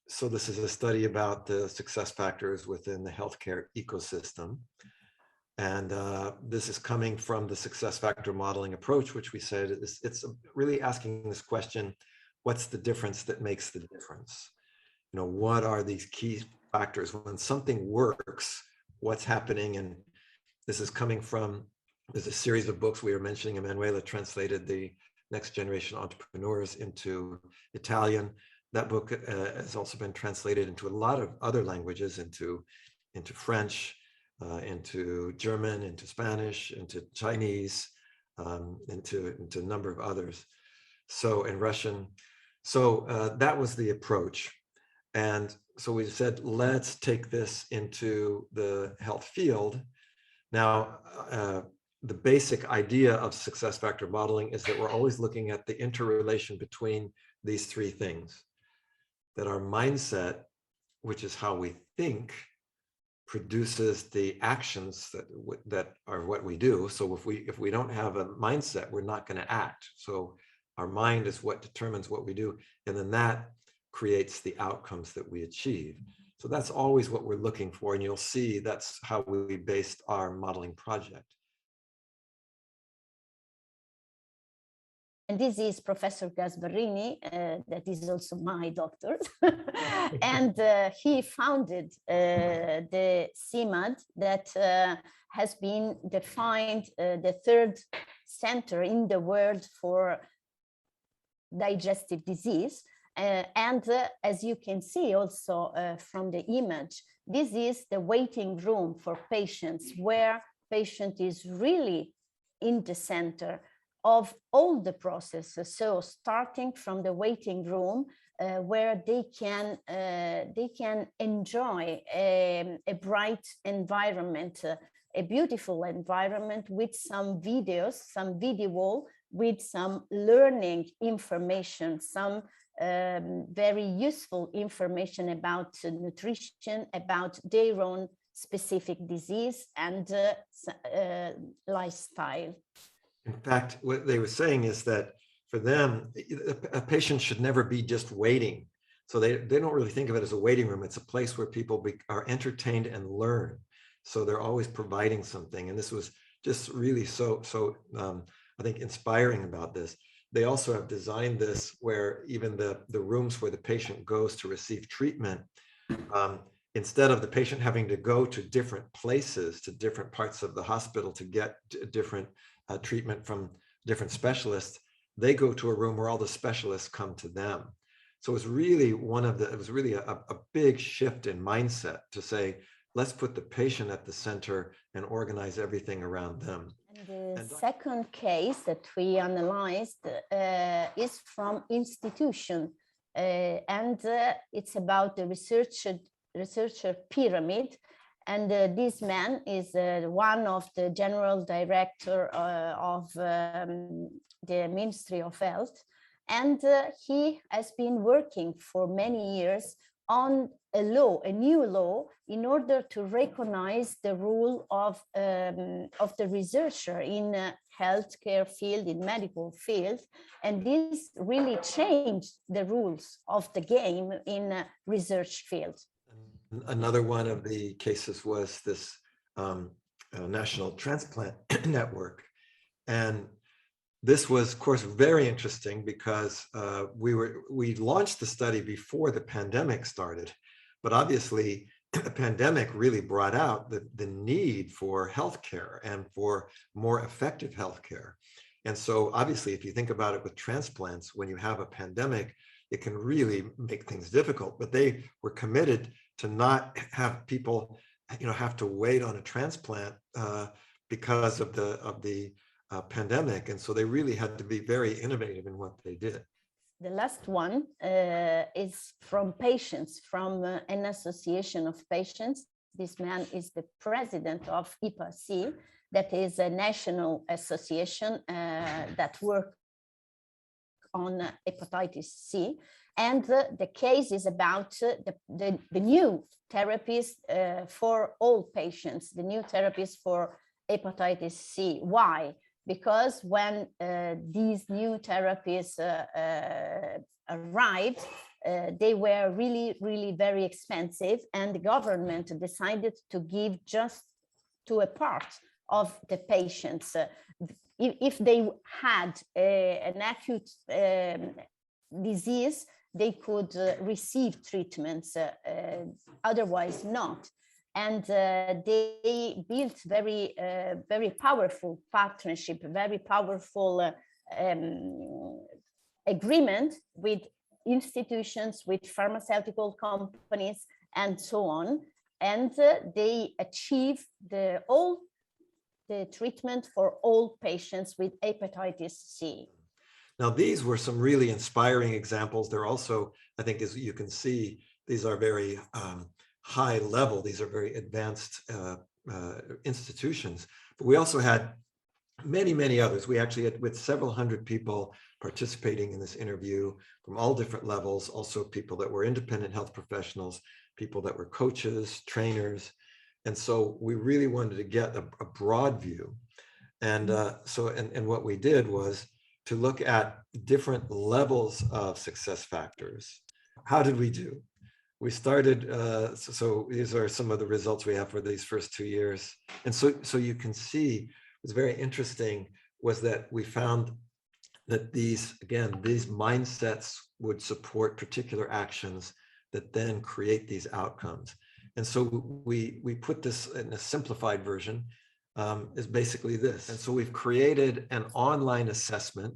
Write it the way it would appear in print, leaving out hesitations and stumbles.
so this is a study about the success factors within the healthcare ecosystem. And this is coming from the success factor modeling approach, which we said it's really asking this question, what's the difference that makes the difference? You know, what are these key factors? When something works, what's happening? And this is coming from, there's a series of books we were mentioning. Emanuela translated the Next Generation Entrepreneurs into Italian. That book has also been translated into a lot of other languages, into French, into German, into Spanish, into Chinese, into a number of others. So, in Russian. So that was the approach. And so we said, let's take this into the health field. Now, the basic idea of success factor modeling is that we're always looking at the interrelation between these three things. That our mindset, which is how we think, produces the actions that are what we do. So if we don't have a mindset, we're not going to act. So our mind is what determines what we do, and then that creates the outcomes that we achieve. So that's always what we're looking for, and you'll see that's how we based our modeling project. And this is Professor Gasbarrini, that is also my doctor. And he founded the CIMAD that has been defined the third center in the world for digestive disease. And as you can see also from the image, this is the waiting room for patients, where patient is really in the center of all the processes. So starting from the waiting room, where they can enjoy a bright environment, a beautiful environment with some videos, some video wall, with some learning information, some very useful information about nutrition, about their own specific disease and lifestyle. In fact, what they were saying is that for them, a patient should never be just waiting. So they don't really think of it as a waiting room. It's a place where people are entertained and learn. So they're always providing something. And this was just really so I think inspiring about this. They also have designed this where even the rooms where the patient goes to receive treatment, instead of the patient having to go to different places, to different parts of the hospital to get different treatment from different specialists, they go to a room where all the specialists come to them. So it was really a big shift in mindset to say, let's put the patient at the center and organize everything around them. And the second case that we analyzed is from institution, and it's about the researcher pyramid. And this man is one of the general director of the Ministry of Health. And he has been working for many years on a new law, in order to recognize the role of the researcher in healthcare field, in medical field. And this really changed the rules of the game in research field. Another one of the cases was this National Transplant Network. And this was, of course, very interesting because we launched the study before the pandemic started. But obviously, the pandemic really brought out the need for healthcare and for more effective healthcare. And so obviously, if you think about it with transplants, when you have a pandemic, it can really make things difficult. But they were committed to not have people, have to wait on a transplant because of the pandemic. And so they really had to be very innovative in what they did. The last one is from patients, from an association of patients. This man is the president of IPA-C, that is a national association that works on hepatitis C. And the case is about the new therapies for all patients, the new therapies for hepatitis C. Why? Because when these new therapies arrived, they were really, really very expensive, and the government decided to give just to a part of the patients. If they had an acute disease, they could receive treatments, otherwise not. And they built very, very powerful partnership, very powerful agreement with institutions, with pharmaceutical companies, and so on. And they achieve all the treatment for all patients with hepatitis C. Now, these were some really inspiring examples. They're also, I think, as you can see, these are very high level. These are very advanced institutions. But we also had many, many others. We actually had with several hundred people participating in this interview from all different levels, also people that were independent health professionals, people that were coaches, trainers. And so we really wanted to get a broad view. And and what we did was to look at different levels of success factors. How did we do? We started, so these are some of the results we have for these first 2 years. And so you can see, what's very interesting was that we found that these mindsets would support particular actions that then create these outcomes. And so we put this in a simplified version, is basically this. And so we've created an online assessment